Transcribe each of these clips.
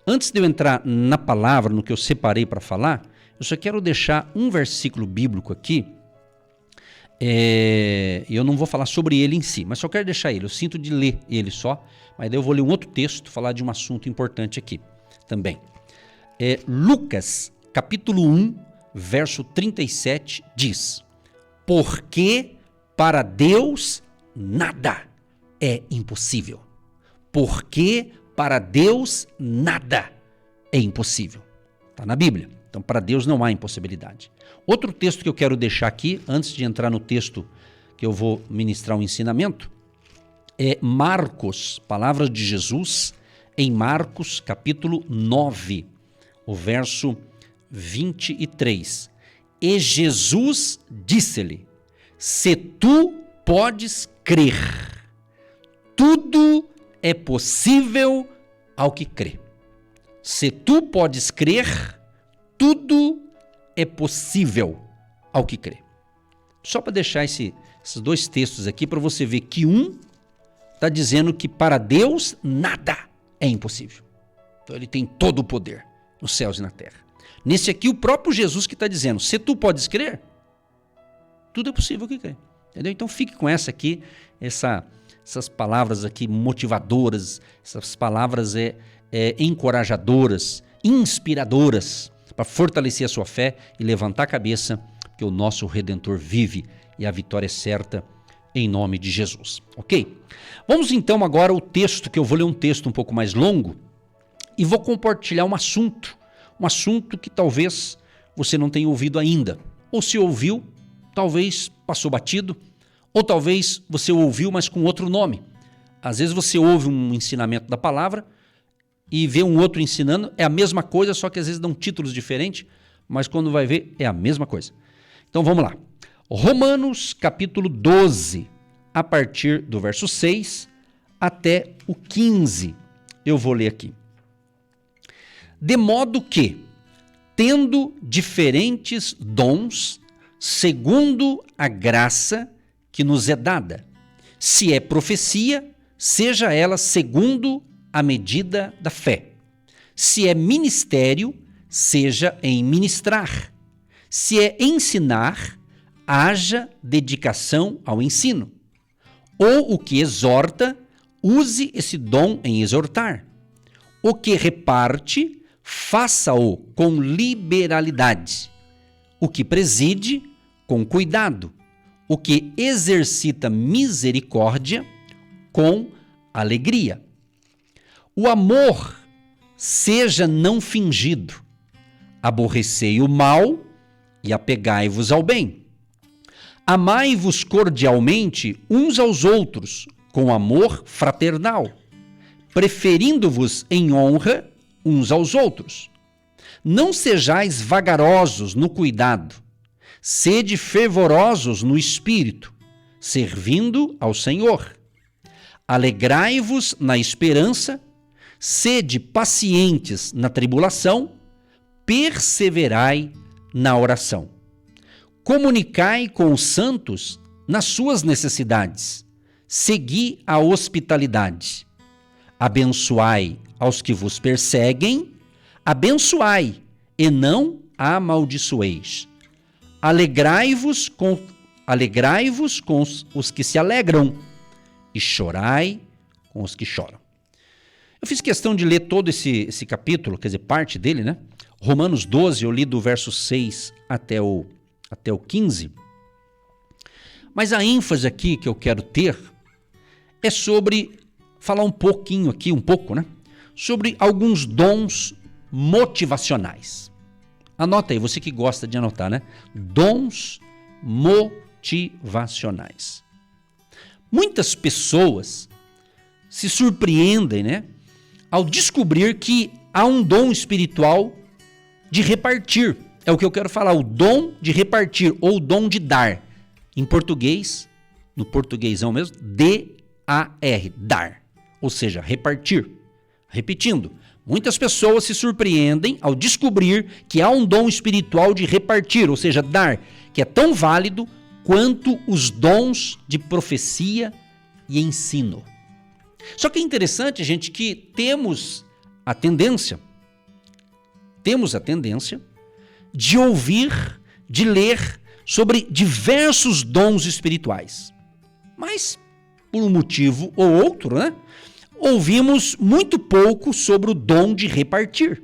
Antes de eu entrar na palavra, no que eu separei para falar, eu só quero deixar um versículo bíblico aqui. Eu não vou falar sobre ele em si, mas só quero deixar ele. Eu sinto de ler ele só, mas daí eu vou ler um outro texto, falar de um assunto importante aqui também. Lucas, capítulo 1, verso 37, diz: porque para Deus nada é impossível. Porque para Deus nada é impossível. Está na Bíblia. Então, para Deus não há impossibilidade. Outro texto que eu quero deixar aqui, antes de entrar no texto que eu vou ministrar um ensinamento, é Marcos, palavras de Jesus, em Marcos, capítulo 9, o verso 23. E Jesus disse-lhe: se tu podes crer, tudo é possível ao que crê. Se tu podes crer, tudo é possível ao que crê. Só para deixar esses dois textos aqui para você ver que um está dizendo que para Deus nada é impossível. Então ele tem todo o poder nos céus e na terra. Nesse aqui o próprio Jesus que está dizendo: se tu podes crer, tudo é possível que crê. Entendeu? Então fique com essa aqui, essas palavras aqui motivadoras, essas palavras encorajadoras, inspiradoras, para fortalecer a sua fé e levantar a cabeça, porque o nosso Redentor vive e a vitória é certa em nome de Jesus. Ok? Vamos então agora ao texto, que eu vou ler um texto um pouco mais longo e vou compartilhar um assunto que talvez você não tenha ouvido ainda, ou se ouviu, talvez passou batido, ou talvez você ouviu, mas com outro nome. Às vezes você ouve um ensinamento da palavra e vê um outro ensinando, é a mesma coisa, só que às vezes dão títulos diferentes, mas quando vai ver é a mesma coisa. Então vamos lá. Romanos capítulo 12, a partir do verso 6 até o 15. Eu vou ler aqui. De modo que, tendo diferentes dons, segundo a graça que nos é dada, se é profecia, seja ela segundo a medida da fé. Se é ministério, seja em ministrar. Se é ensinar, haja dedicação ao ensino. Ou o que exorta, use esse dom em exortar. O que reparte, faça-o com liberalidade. O que preside, com cuidado. O que exercita misericórdia, com alegria. O amor seja não fingido. Aborrecei o mal e apegai-vos ao bem. Amai-vos cordialmente uns aos outros, com amor fraternal, preferindo-vos em honra uns aos outros. Não sejais vagarosos no cuidado, sede fervorosos no espírito, servindo ao Senhor. Alegrai-vos na esperança, sede pacientes na tribulação, perseverai na oração. Comunicai com os santos nas suas necessidades, segui a hospitalidade. Abençoai aos que vos perseguem, abençoai e não amaldiçoeis. Alegrai-vos com os que se alegram e chorai com os que choram. Eu fiz questão de ler todo esse capítulo, quer dizer, parte dele, né? Romanos 12, eu li do verso 6 até o 15. Mas a ênfase aqui que eu quero ter é sobre falar um pouco, né? Sobre alguns dons motivacionais. Anota aí, você que gosta de anotar, né? Dons motivacionais. Muitas pessoas se surpreendem, né? Ao descobrir que há um dom espiritual de repartir. É o que eu quero falar, o dom de repartir ou o dom de dar. Em português, no portuguesão mesmo, D-A-R, dar. Ou seja, repartir. Repetindo, muitas pessoas se surpreendem ao descobrir que há um dom espiritual de repartir, ou seja, dar, que é tão válido quanto os dons de profecia e ensino. Só que é interessante, gente, que temos a tendência, temos a tendência de ouvir, de ler sobre diversos dons espirituais. Mas, por um motivo ou outro, né, ouvimos muito pouco sobre o dom de repartir.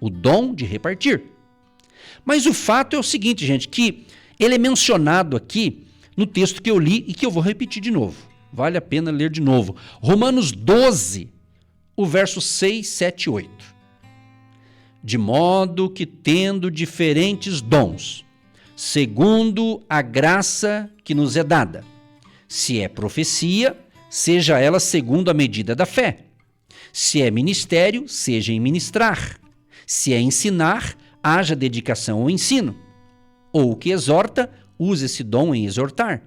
O dom de repartir. Mas o fato é o seguinte, gente, que ele é mencionado aqui no texto que eu li e que eu vou repetir de novo. Vale a pena ler de novo. Romanos 12, o verso 6, 7 e 8. De modo que, tendo diferentes dons, segundo a graça que nos é dada, se é profecia, seja ela segundo a medida da fé. Se é ministério, seja em ministrar. Se é ensinar, haja dedicação ao ensino. Ou o que exorta, use esse dom em exortar.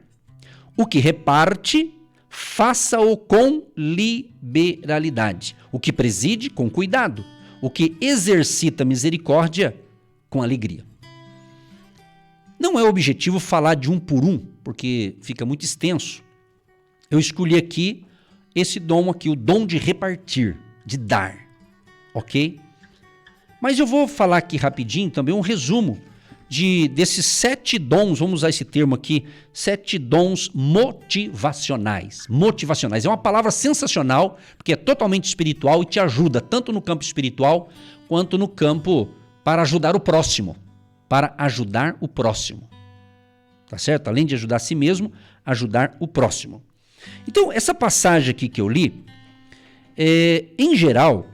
O que reparte, faça-o com liberalidade. O que preside, com cuidado. O que exercita misericórdia, com alegria. Não é objetivo falar de um por um, porque fica muito extenso. Eu escolhi aqui esse dom aqui, o dom de repartir, de dar, ok? Mas eu vou falar aqui rapidinho também um resumo desses 7 dons, vamos usar esse termo aqui, 7 dons motivacionais. Motivacionais é uma palavra sensacional, porque é totalmente espiritual e te ajuda tanto no campo espiritual quanto no campo para ajudar o próximo. Para ajudar o próximo. Tá certo? Além de ajudar a si mesmo, ajudar o próximo. Então, essa passagem aqui que eu li, em geral,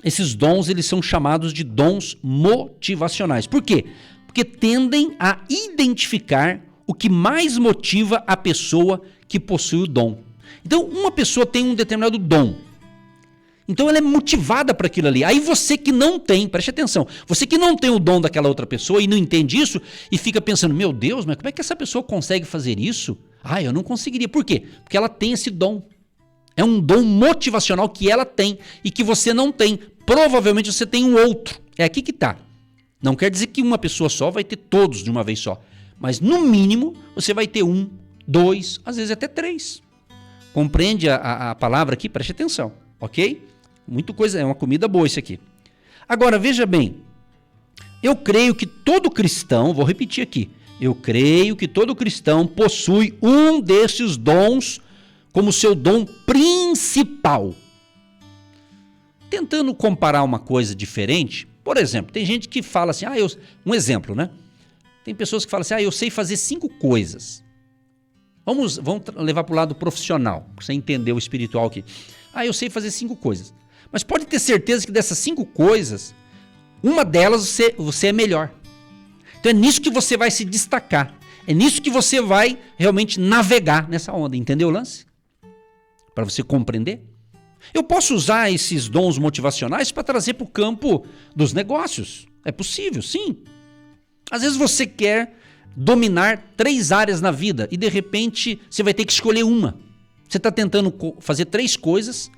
esses dons eles são chamados de dons motivacionais. Por quê? Porque tendem a identificar o que mais motiva a pessoa que possui o dom. Então, uma pessoa tem um determinado dom. Então, ela é motivada para aquilo ali. Aí você que não tem, preste atenção, você que não tem o dom daquela outra pessoa e não entende isso e fica pensando, meu Deus, mas como é que essa pessoa consegue fazer isso? Eu não conseguiria. Por quê? Porque ela tem esse dom. É um dom motivacional que ela tem e que você não tem. Provavelmente você tem um outro. É aqui que está. Não quer dizer que uma pessoa só vai ter todos de uma vez só. Mas no mínimo você vai ter 1, 2, às vezes até 3. Compreende a palavra aqui? Preste atenção, ok? Muito coisa, é uma comida boa isso aqui. Agora, veja bem. Eu creio que todo cristão, vou repetir aqui. Eu creio que todo cristão possui um desses dons como seu dom principal. Tentando comparar uma coisa diferente, por exemplo, tem gente que fala assim, um exemplo, né? Tem pessoas que falam assim, eu sei fazer 5 coisas. Vamos levar para o lado profissional, para você entender o espiritual aqui. Eu sei fazer 5 coisas. Mas pode ter certeza que dessas 5 coisas, uma delas você é melhor. Então é nisso que você vai se destacar. É nisso que você vai realmente navegar nessa onda. Entendeu o lance? Para você compreender. Eu posso usar esses dons motivacionais para trazer para o campo dos negócios. É possível, sim. Às vezes você quer dominar 3 áreas na vida e de repente você vai ter que escolher uma. Você está tentando fazer 3 coisas,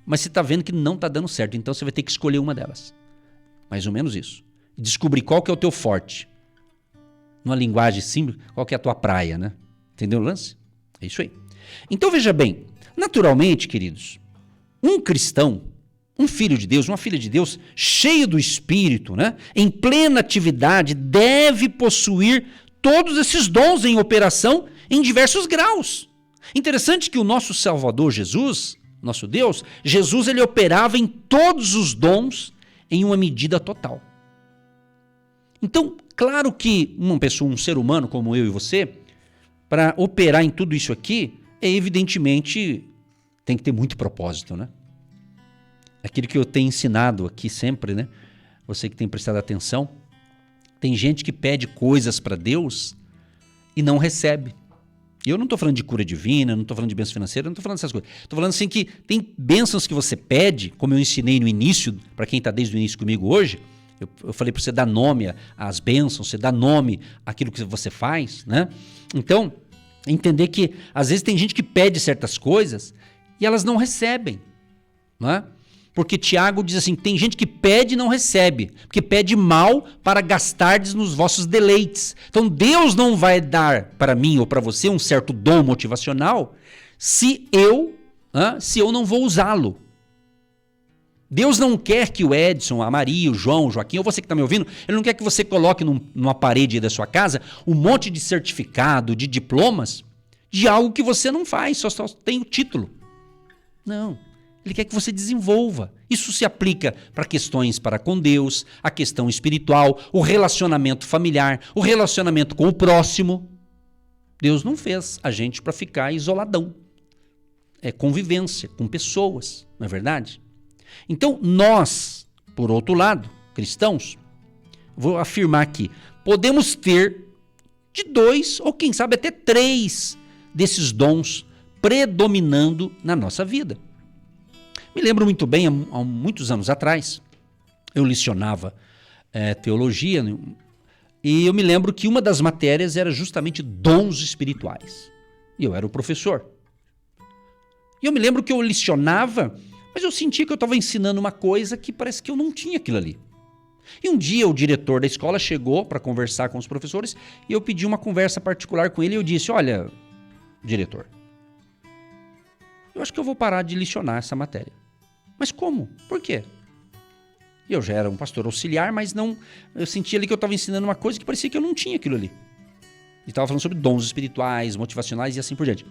mas você está vendo que não está dando certo. Então você vai ter que escolher uma delas. Mais ou menos isso. Descobrir qual que é o teu forte. Numa linguagem simples, qual que é a tua praia, né? Entendeu o lance? É isso aí. Então veja bem, naturalmente, queridos, um cristão, um filho de Deus, uma filha de Deus, cheio do Espírito, né? Em plena atividade, deve possuir todos esses dons em operação em diversos graus. Interessante que o nosso Salvador Jesus, nosso Deus, Jesus ele operava em todos os dons em uma medida total. Então, claro que uma pessoa, um ser humano como eu e você, para operar em tudo isso aqui, evidentemente tem que ter muito propósito, né? Aquilo que eu tenho ensinado aqui sempre, né? Você que tem prestado atenção, tem gente que pede coisas para Deus e não recebe. E eu não estou falando de cura divina, não estou falando de bênção financeira, não estou falando dessas coisas. Estou falando assim que tem bênçãos que você pede, como eu ensinei no início, para quem está desde o início comigo hoje, eu falei para você dar nome às bênçãos, você dar nome àquilo que você faz, né? Então, entender que às vezes tem gente que pede certas coisas e elas não recebem, não é? Porque Tiago diz assim, tem gente que pede e não recebe, porque pede mal para gastardes nos vossos deleites. Então Deus não vai dar para mim ou para você um certo dom motivacional se eu não vou usá-lo. Deus não quer que o Edson, a Maria, o João, o Joaquim, ou você que está me ouvindo, Ele não quer que você coloque numa parede da sua casa um monte de certificado, de diplomas, de algo que você não faz, só tem o título. Não. Ele quer que você desenvolva. Isso se aplica para questões para com Deus, a questão espiritual, o relacionamento familiar, o relacionamento com o próximo. Deus não fez a gente para ficar isoladão. É convivência com pessoas, não é verdade? Então, nós, por outro lado, cristãos, vou afirmar aqui, podemos ter de 2 ou quem sabe até 3 desses dons predominando na nossa vida. Me lembro muito bem, há muitos anos atrás, eu lecionava teologia e eu me lembro que uma das matérias era justamente dons espirituais. E eu era o professor. E eu me lembro que eu lecionava, mas eu sentia que eu estava ensinando uma coisa que parece que eu não tinha aquilo ali. E um dia o diretor da escola chegou para conversar com os professores e eu pedi uma conversa particular com ele e eu disse, olha, diretor, eu acho que eu vou parar de lecionar essa matéria. Mas como? Por quê? Eu já era um pastor auxiliar, mas não, eu sentia ali que eu estava ensinando uma coisa que parecia que eu não tinha aquilo ali. E estava falando sobre dons espirituais, motivacionais e assim por diante.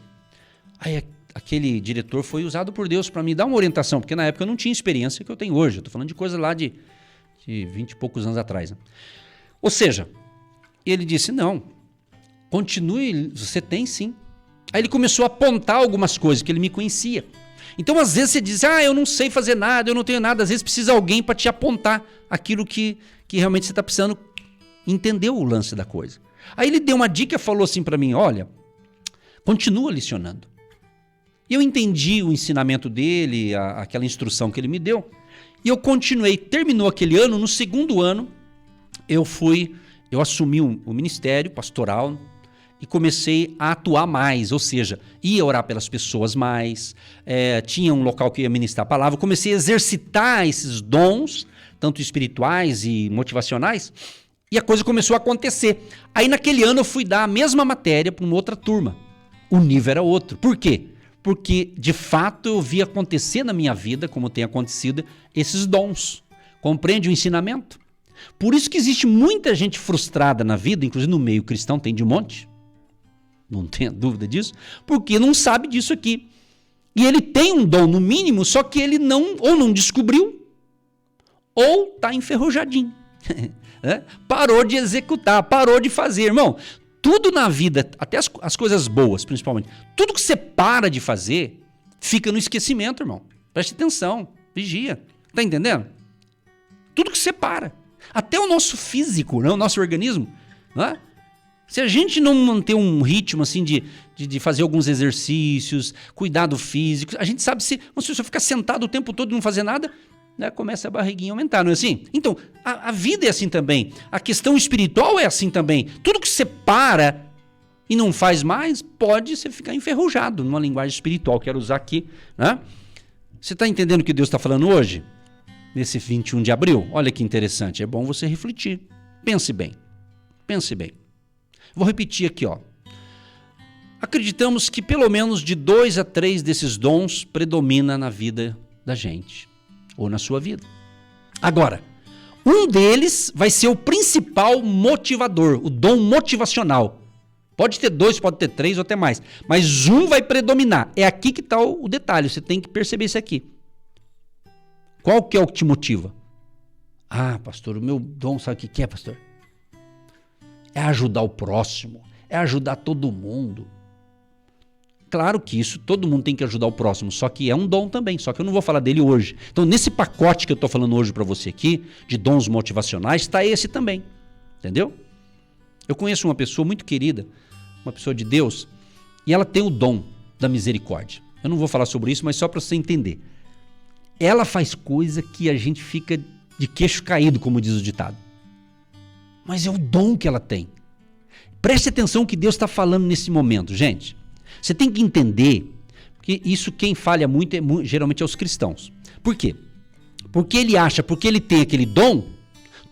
Aí aquele diretor foi usado por Deus para me dar uma orientação, porque na época eu não tinha experiência que eu tenho hoje. Eu estou falando de coisa lá de 20 e poucos anos atrás. Né? Ou seja, ele disse, não, continue, você tem sim. Aí ele começou a apontar algumas coisas que ele me conhecia. Então, às vezes, você diz, eu não sei fazer nada, eu não tenho nada. Às vezes, precisa alguém para te apontar aquilo que realmente você está precisando entender o lance da coisa. Aí ele deu uma dica e falou assim para mim, olha, continua lecionando. E eu entendi o ensinamento dele, aquela instrução que ele me deu. E eu continuei. Terminou aquele ano, no segundo ano, eu assumi o ministério pastoral, e comecei a atuar mais, ou seja, ia orar pelas pessoas mais, tinha um local que ia ministrar a palavra, comecei a exercitar esses dons, tanto espirituais e motivacionais, e a coisa começou a acontecer. Aí naquele ano eu fui dar a mesma matéria para uma outra turma, o nível era outro. Por quê? Porque de fato eu vi acontecer na minha vida, como tem acontecido, esses dons. Compreende o ensinamento? Por isso que existe muita gente frustrada na vida, inclusive no meio cristão tem de monte, não tenha dúvida disso, porque não sabe disso aqui. E ele tem um dom no mínimo, só que ele não descobriu, ou está enferrujadinho. Parou de executar, parou de fazer. Irmão, tudo na vida, até as coisas boas principalmente, tudo que você para de fazer, fica no esquecimento, irmão. Preste atenção, vigia. Tá entendendo? Tudo que você para. Até o nosso físico, o nosso organismo, né? Se a gente não manter um ritmo assim de fazer alguns exercícios, cuidar do físico, a gente sabe se você ficar sentado o tempo todo e não fazer nada, né, começa a barriguinha a aumentar, não é assim? Então, a vida é assim também, a questão espiritual é assim também. Tudo que você para e não faz mais, pode você ficar enferrujado, numa linguagem espiritual, quero usar aqui, né? Você está entendendo o que Deus está falando hoje? Nesse 21 de abril? Olha que interessante, é bom você refletir. Pense bem, pense bem. Vou repetir aqui, ó. Acreditamos que pelo menos de 2 a 3 desses dons predomina na vida da gente, ou na sua vida. Agora, um deles vai ser o principal motivador, o dom motivacional. Pode ter 2, pode ter 3 ou até mais, mas um vai predominar. É aqui que está o detalhe, você tem que perceber isso aqui. Qual que é o que te motiva? Ah, pastor, o meu dom, sabe o que é, pastor? É ajudar o próximo, é ajudar todo mundo. Claro que isso, todo mundo tem que ajudar o próximo, só que é um dom também, só que eu não vou falar dele hoje. Então, nesse pacote que eu estou falando hoje para você aqui, de dons motivacionais, está esse também, entendeu? Eu conheço uma pessoa muito querida, uma pessoa de Deus, e ela tem o dom da misericórdia. Eu não vou falar sobre isso, mas só para você entender. Ela faz coisa que a gente fica de queixo caído, como diz o ditado. Mas é o dom que ela tem. Preste atenção no que Deus está falando nesse momento, gente. Você tem que entender que isso quem falha muito geralmente é os cristãos. Por quê? Porque ele acha, porque ele tem aquele dom,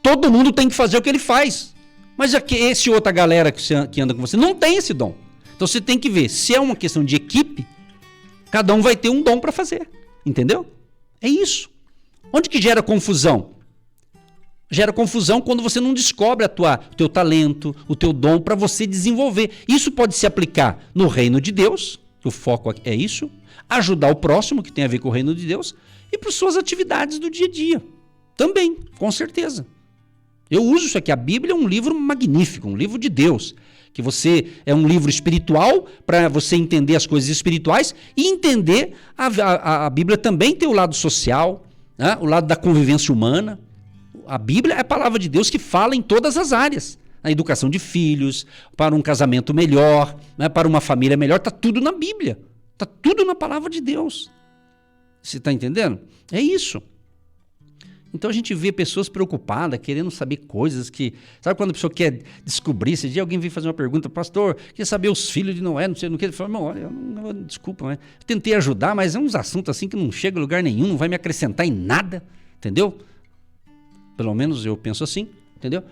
todo mundo tem que fazer o que ele faz. Mas esse outra galera que anda com você não tem esse dom. Então você tem que ver, se é uma questão de equipe, cada um vai ter um dom para fazer. Entendeu? É isso. Onde que gera confusão? Gera confusão quando você não descobre o teu talento, o teu dom para você desenvolver. Isso pode se aplicar no reino de Deus, o foco é isso, ajudar o próximo, que tem a ver com o reino de Deus, e para suas atividades do dia a dia. Também, com certeza. Eu uso isso aqui. A Bíblia é um livro magnífico, um livro de Deus. Que é um livro espiritual para você entender as coisas espirituais e entender a Bíblia também tem o lado social, né? O lado da convivência humana. A Bíblia é a palavra de Deus que fala em todas as áreas. A educação de filhos, para um casamento melhor, né? Para uma família melhor, está tudo na Bíblia. Está tudo na palavra de Deus. Você está entendendo? É isso. Então a gente vê pessoas preocupadas, querendo saber coisas que... Sabe quando a pessoa quer descobrir? Esse dia alguém veio fazer uma pergunta, pastor, quer saber os filhos de Noé, não sei o que. Ele falou, não, olha, desculpa, né? Eu tentei ajudar, mas é uns assuntos assim que não chega a lugar nenhum, não vai me acrescentar em nada, entendeu? Pelo menos eu penso assim, entendeu?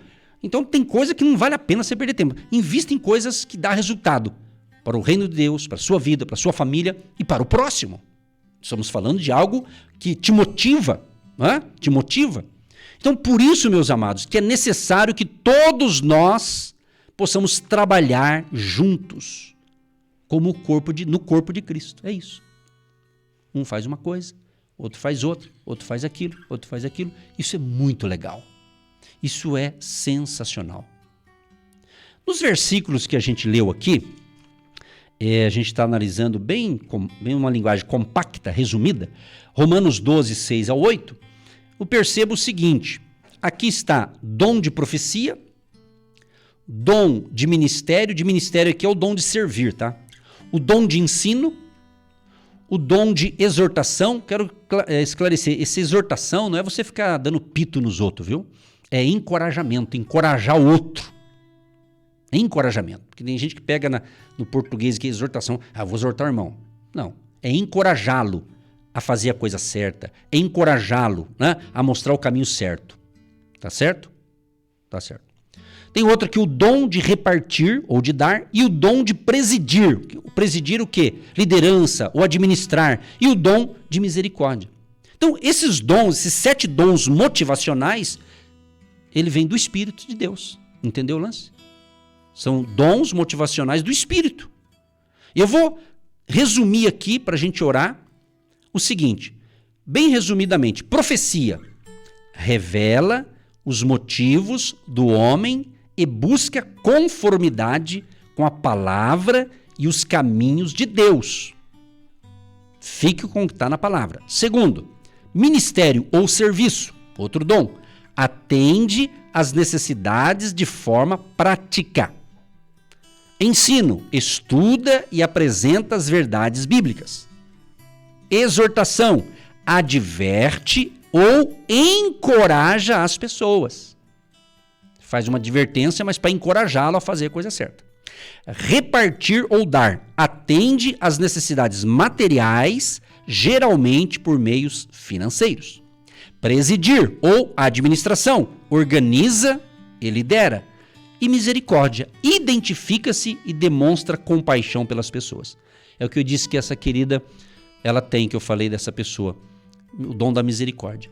Então tem coisa que não vale a pena você perder tempo. Invista em coisas que dão resultado para o reino de Deus, para a sua vida, para a sua família e para o próximo. Estamos falando de algo que te motiva, te motiva. Então, por isso, meus amados, que é necessário que todos nós possamos trabalhar juntos, como no corpo de Cristo. É isso. Um faz uma coisa, outro faz outra, outro faz aquilo, outro faz aquilo. Isso é muito legal. Isso é sensacional. Nos versículos que a gente leu aqui, a gente está analisando bem uma linguagem compacta, resumida, Romanos 12, 6 a 8, eu percebo o seguinte, aqui está dom de profecia, dom de ministério aqui é o dom de servir, tá? O dom de ensino, o dom de exortação, quero esclarecer, essa exortação não é você ficar dando pito nos outros, viu? É encorajamento, encorajar o outro. É encorajamento, porque tem gente que pega no português que é exortação, vou exortar o irmão. Não, é encorajá-lo a fazer a coisa certa, é encorajá-lo, né, a mostrar o caminho certo. Tá certo? Tá certo. Tem outro aqui, o dom de repartir ou de dar e o dom de presidir. Presidir o quê? Liderança ou administrar. E o dom de misericórdia. Então, esses dons, esses 7 dons motivacionais, ele vem do Espírito de Deus. Entendeu o lance? São dons motivacionais do Espírito. Eu vou resumir aqui para a gente orar o seguinte, bem resumidamente, profecia revela os motivos do homem e busca conformidade com a palavra e os caminhos de Deus. Fique com o que está na palavra. Segundo, ministério ou serviço, outro dom, atende às necessidades de forma prática. Ensino, estuda e apresenta as verdades bíblicas. Exortação, adverte ou encoraja as pessoas. Faz uma advertência, mas para encorajá-lo a fazer a coisa certa. Repartir ou dar, atende às necessidades materiais, geralmente por meios financeiros. Presidir ou administração, organiza e lidera. E misericórdia, identifica-se e demonstra compaixão pelas pessoas. É o que eu disse que essa querida, ela tem, que eu falei dessa pessoa, o dom da misericórdia.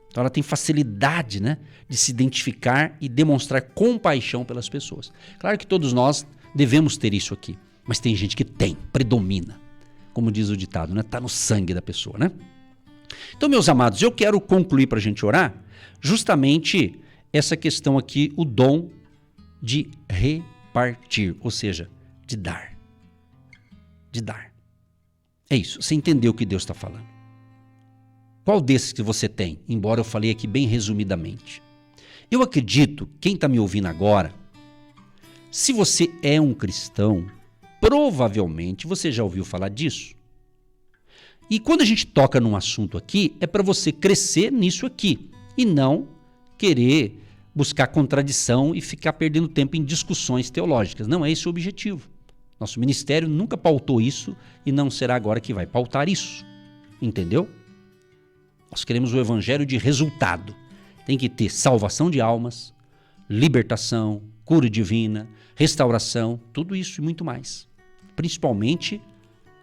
Então ela tem facilidade, né, de se identificar e demonstrar compaixão pelas pessoas. Claro que todos nós devemos ter isso aqui, mas tem gente que tem, predomina. Como diz o ditado, né, tá no sangue da pessoa, né? Então, meus amados, eu quero concluir para a gente orar justamente essa questão aqui, o dom de repartir, ou seja, de dar. De dar. É isso, você entendeu o que Deus está falando. Qual desses que você tem? Embora eu falei aqui bem resumidamente. Eu acredito, quem está me ouvindo agora, se você é um cristão, provavelmente você já ouviu falar disso. E quando a gente toca num assunto aqui, é para você crescer nisso aqui e não querer buscar contradição e ficar perdendo tempo em discussões teológicas. Não é esse o objetivo. Nosso ministério nunca pautou isso e não será agora que vai pautar isso. Entendeu? Nós queremos o evangelho de resultado. Tem que ter salvação de almas, libertação, cura divina, restauração, tudo isso e muito mais. Principalmente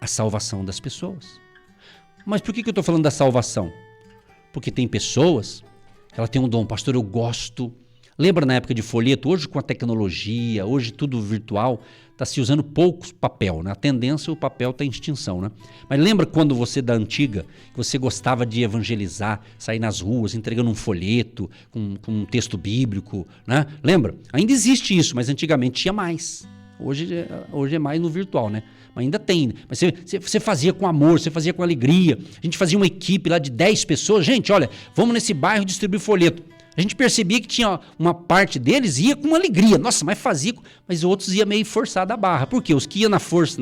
a salvação das pessoas. Mas por que eu estou falando da salvação? Porque tem pessoas, ela tem um dom, pastor, eu gosto. Lembra na época de folheto? Hoje com a tecnologia, hoje tudo virtual, está se usando pouco papel, né? A tendência, o papel está em extinção, né? Mas lembra quando você da antiga, que você gostava de evangelizar, sair nas ruas, entregando um folheto com um texto bíblico, né? Lembra? Ainda existe isso, mas antigamente tinha mais. Hoje é mais no virtual, né? Mas ainda tem. Mas você fazia com amor, você fazia com alegria. A gente fazia uma equipe lá de 10 pessoas. Gente, olha, vamos nesse bairro distribuir folheto. A gente percebia que tinha uma parte deles ia com alegria. Nossa, mas fazia, mas outros ia meio forçado a barra. Por quê? Os que iam na força,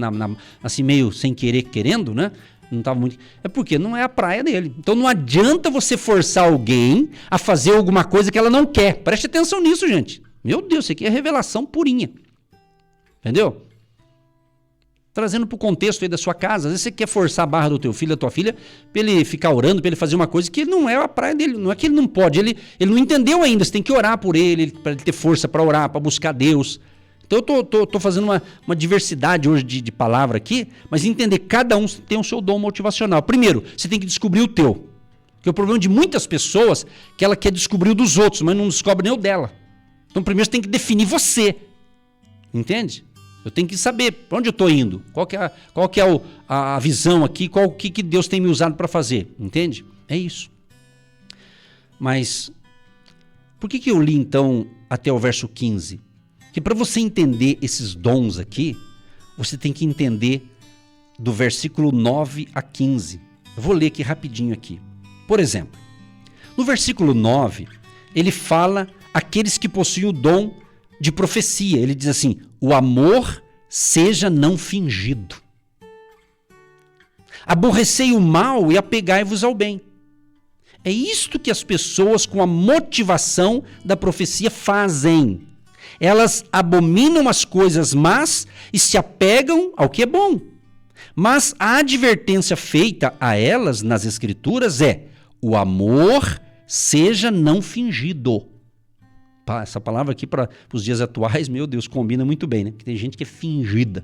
assim meio sem querer, querendo, né? Não tava muito. É porque não é a praia dele. Então não adianta você forçar alguém a fazer alguma coisa que ela não quer. Preste atenção nisso, gente. Meu Deus, isso aqui é revelação purinha. Entendeu? Trazendo para o contexto aí da sua casa. Às vezes você quer forçar a barra do teu filho, da tua filha, para ele ficar orando, para ele fazer uma coisa que não é a praia dele. Não é que ele não pode, ele não entendeu ainda. Você tem que orar por ele, para ele ter força para orar, para buscar Deus. Então eu tô fazendo uma diversidade hoje de palavra aqui, mas entender que cada um tem o seu dom motivacional. Primeiro, você tem que descobrir o teu. Porque o problema de muitas pessoas é que ela quer descobrir o dos outros, mas não descobre nem o dela. Então primeiro você tem que definir você. Entende? Eu tenho que saber para onde eu estou indo, qual que é a visão aqui, o que Deus tem me usado para fazer, entende? É isso. Mas por que eu li então até o verso 15? Porque para você entender esses dons aqui, você tem que entender do versículo 9 a 15. Eu vou ler aqui rapidinho aqui. Por exemplo, no versículo 9, ele fala aqueles que possuem o dom de profecia. Ele diz assim: o amor seja não fingido. Aborrecei o mal e apegai-vos ao bem. É isto que as pessoas com a motivação da profecia fazem. Elas abominam as coisas más e se apegam ao que é bom. Mas a advertência feita a elas nas Escrituras é: o amor seja não fingido. Essa palavra aqui para os dias atuais, meu Deus, combina muito bem, né? Porque tem gente que é fingida.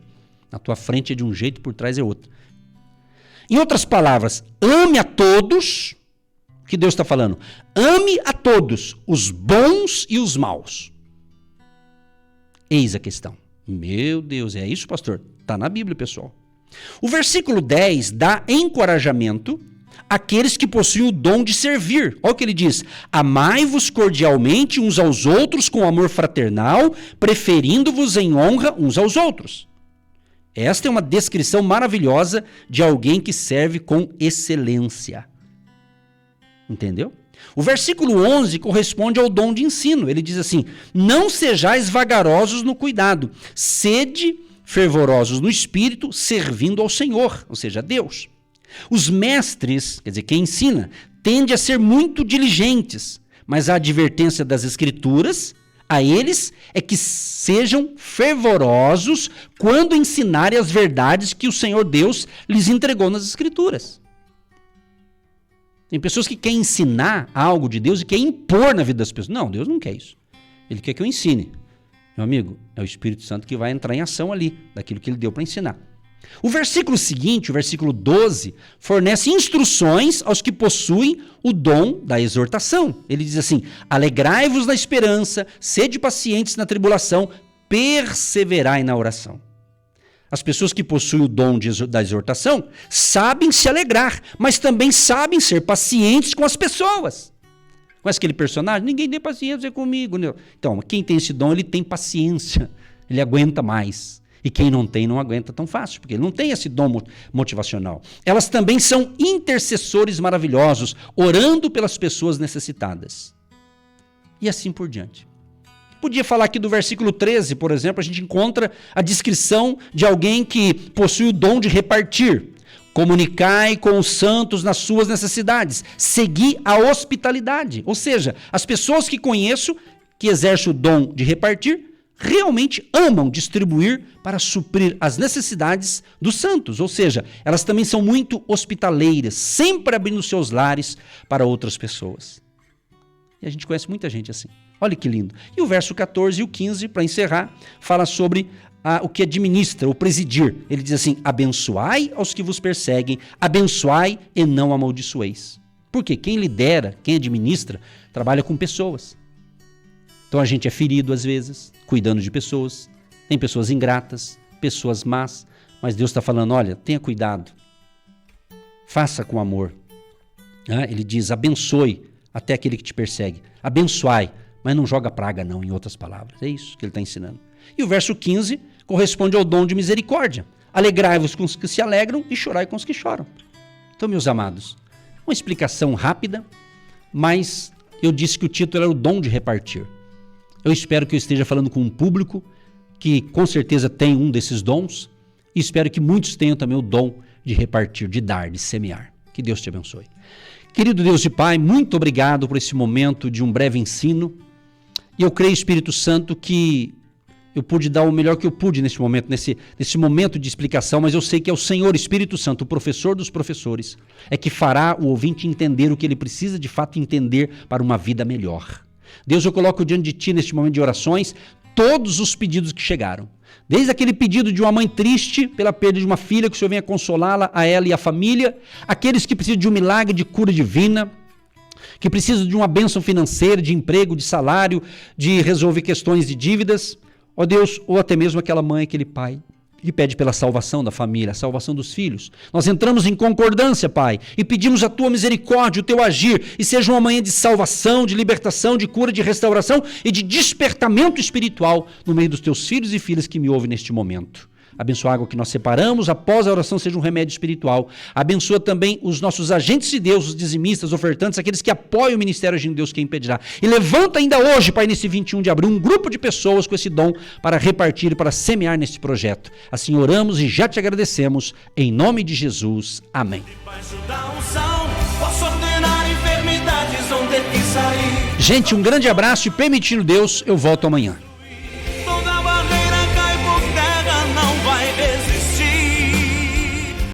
Na tua frente é de um jeito, por trás é outro. Em outras palavras, ame a todos, o que Deus está falando? Ame a todos, os bons e os maus. Eis a questão. Meu Deus, é isso, pastor? Está na Bíblia, pessoal. O versículo 10 dá encorajamento àqueles que possuem o dom de servir. Olha o que ele diz: amai-vos cordialmente uns aos outros com amor fraternal, preferindo-vos em honra uns aos outros. Esta é uma descrição maravilhosa de alguém que serve com excelência. Entendeu? O versículo 11 corresponde ao dom de ensino. Ele diz assim: não sejais vagarosos no cuidado, sede fervorosos no espírito, servindo ao Senhor, ou seja, a Deus. Os mestres, quer dizer, quem ensina, tende a ser muito diligentes, mas a advertência das Escrituras a eles é que sejam fervorosos quando ensinarem as verdades que o Senhor Deus lhes entregou nas Escrituras. Tem pessoas que querem ensinar algo de Deus e querem impor na vida das pessoas. Não, Deus não quer isso. Ele quer que eu ensine. Meu amigo, é o Espírito Santo que vai entrar em ação ali, daquilo que ele deu para ensinar. O versículo seguinte, o versículo 12, fornece instruções aos que possuem o dom da exortação. Ele diz assim: alegrai-vos na esperança, sede pacientes na tribulação, perseverai na oração. As pessoas que possuem o dom da exortação sabem se alegrar, mas também sabem ser pacientes com as pessoas. Conhece aquele personagem? Ninguém tem paciência comigo. Né? Então, quem tem esse dom, ele tem paciência, ele aguenta mais. E quem não tem, não aguenta tão fácil, porque ele não tem esse dom motivacional. Elas também são intercessores maravilhosos, orando pelas pessoas necessitadas. E assim por diante. Podia falar aqui do versículo 13, por exemplo, a gente encontra a descrição de alguém que possui o dom de repartir. Comunicai com os santos nas suas necessidades. Segui a hospitalidade. Ou seja, as pessoas que conheço, que exercem o dom de repartir, realmente amam distribuir para suprir as necessidades dos santos. Ou seja, elas também são muito hospitaleiras, sempre abrindo seus lares para outras pessoas. E a gente conhece muita gente assim. Olha que lindo. E o verso 14 e o 15, para encerrar, fala sobre o que administra, o presidir. Ele diz assim: abençoai aos que vos perseguem, abençoai e não amaldiçoeis. Porque quem lidera, quem administra, trabalha com pessoas. Então a gente é ferido às vezes, cuidando de pessoas. Tem pessoas ingratas, pessoas más, mas Deus está falando, olha, tenha cuidado. Faça com amor. Ele diz, abençoe até aquele que te persegue. Abençoai, mas não joga praga não, em outras palavras. É isso que ele está ensinando. E o verso 15 corresponde ao dom de misericórdia. Alegrai-vos com os que se alegram e chorai com os que choram. Então, meus amados, uma explicação rápida, mas eu disse que o título era o dom de repartir. Eu espero que eu esteja falando com um público que com certeza tem um desses dons e espero que muitos tenham também o dom de repartir, de dar, de semear. Que Deus te abençoe. Querido Deus e Pai, muito obrigado por esse momento de um breve ensino. E eu creio, Espírito Santo, que eu pude dar o melhor que eu pude nesse momento, nesse momento de explicação, mas eu sei que é o Senhor Espírito Santo, o professor dos professores, é que fará o ouvinte entender o que ele precisa de fato entender para uma vida melhor. Deus, eu coloco diante de Ti neste momento de orações todos os pedidos que chegaram. Desde aquele pedido de uma mãe triste pela perda de uma filha, que o Senhor venha consolá-la, a ela e a família, aqueles que precisam de um milagre de cura divina, que precisam de uma bênção financeira, de emprego, de salário, de resolver questões de dívidas, ó Deus, ou até mesmo aquela mãe, aquele pai, que pede pela salvação da família, a salvação dos filhos. Nós entramos em concordância, Pai, e pedimos a Tua misericórdia, o Teu agir, e seja uma manhã de salvação, de libertação, de cura, de restauração e de despertamento espiritual no meio dos Teus filhos e filhas que me ouvem neste momento. Abençoa a água que nós separamos, após a oração seja um remédio espiritual. Abençoa também os nossos agentes de Deus, os dizimistas, ofertantes, aqueles que apoiam o ministério Agindo Deus, quem impedirá. E levanta ainda hoje, Pai, nesse 21 de abril, um grupo de pessoas com esse dom para repartir e para semear neste projeto. Assim oramos e já te agradecemos, em nome de Jesus. Amém. Gente, um grande abraço e, permitindo Deus, eu volto amanhã.